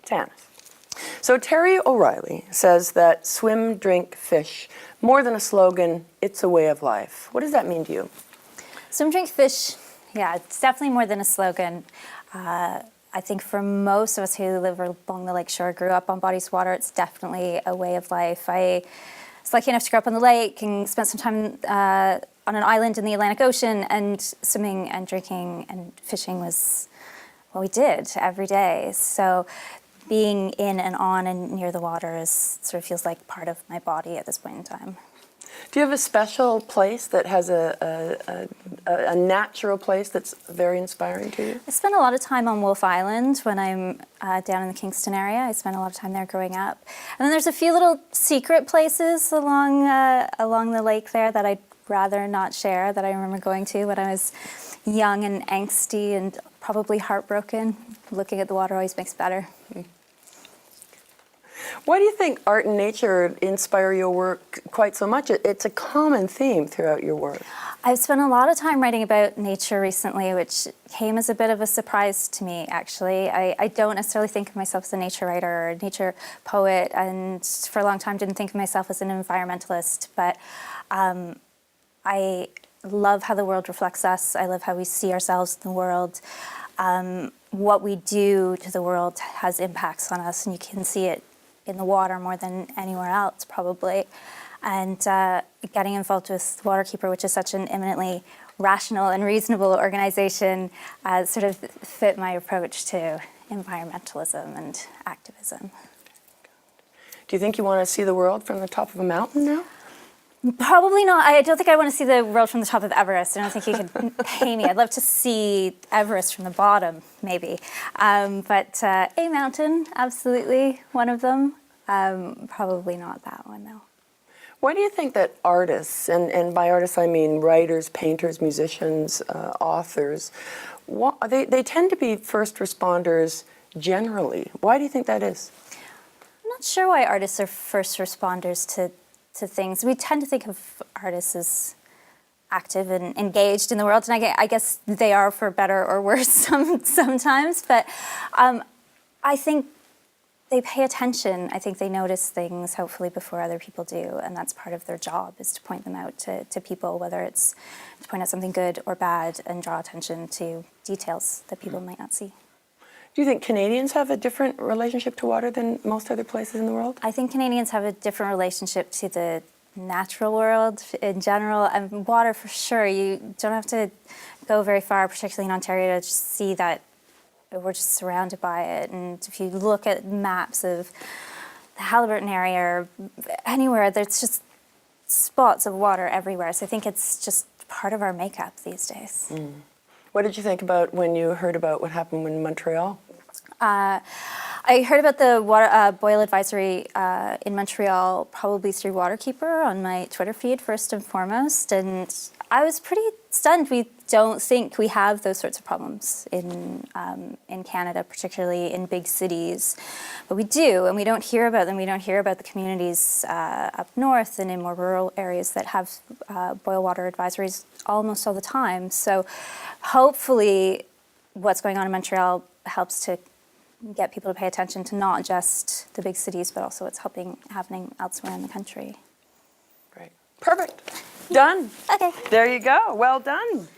Tanis. So Terry O'Reilly says that swim, drink, fish, more than a slogan, it's a way of life. What does that mean to you? Swim, drink, fish, yeah, it's definitely more than a slogan. I think for most of us who live along the lake shore, grew up on bodies of water, it's definitely a way of life. I was lucky enough to grow up on the lake and spent some time on an island in the Atlantic Ocean, and swimming and drinking and fishing was what we did every day. So being in and on and near the water sort of feels like part of my body at this point in time. Do you have a special place that has a natural place that's very inspiring to you? I spend a lot of time on Wolf Island when I'm down in the Kingston area. I spent a lot of time there growing up. And then there's a few little secret places along the lake there that I'd rather not share, that I remember going to when I was young and angsty and probably heartbroken. Looking at the water always makes it better. Why do you think art and nature inspire your work quite so much? It's a common theme throughout your work. I've spent a lot of time writing about nature recently, which came as a bit of a surprise to me, actually. I don't necessarily think of myself as a nature writer or a nature poet, and for a long time didn't think of myself as an environmentalist, but I love how the world reflects us. I love how we see ourselves in the world. What we do to the world has impacts on us, and you can see it in the water more than anywhere else, probably. And getting involved with Waterkeeper, which is such an eminently rational and reasonable organization, sort of fit my approach to environmentalism and activism. Do you think you want to see the world from the top of a mountain now? Probably not. I don't think I want to see the world from the top of Everest. I don't think you could pay me. I'd love to see Everest from the bottom, maybe. But a mountain, absolutely, one of them. Probably not that one, though. Why do you think that artists, and by artists I mean writers, painters, musicians, authors, they tend to be first responders generally? Why do you think that is? I'm not sure why artists are first responders to things. We tend to think of artists as active and engaged in the world, and I guess they are, for better or worse sometimes, but I think they pay attention. I think they notice things, hopefully, before other people do, and that's part of their job, is to point them out to people, whether it's to point out something good or bad and draw attention to details that people might not see. Do you think Canadians have a different relationship to water than most other places in the world? I think Canadians have a different relationship to the natural world in general, and water for sure. You don't have to go very far, particularly in Ontario, to just see that we're just surrounded by it. And if you look at maps of the Haliburton area or anywhere, there's just spots of water everywhere. So I think it's just part of our makeup these days. Mm. What did you think about when you heard about what happened in Montreal? I heard about the water, boil advisory in Montreal probably through Waterkeeper on my Twitter feed, first and foremost, and I was pretty stunned. We don't think we have those sorts of problems in Canada, particularly in big cities, but we do, and we don't hear about them. We don't hear about the communities up north and in more rural areas that have boil water advisories almost all the time. So hopefully what's going on in Montreal helps to get people to pay attention to not just the big cities, but also what's happening elsewhere in the country. Great. Perfect. Done. Okay. There you go. Well done.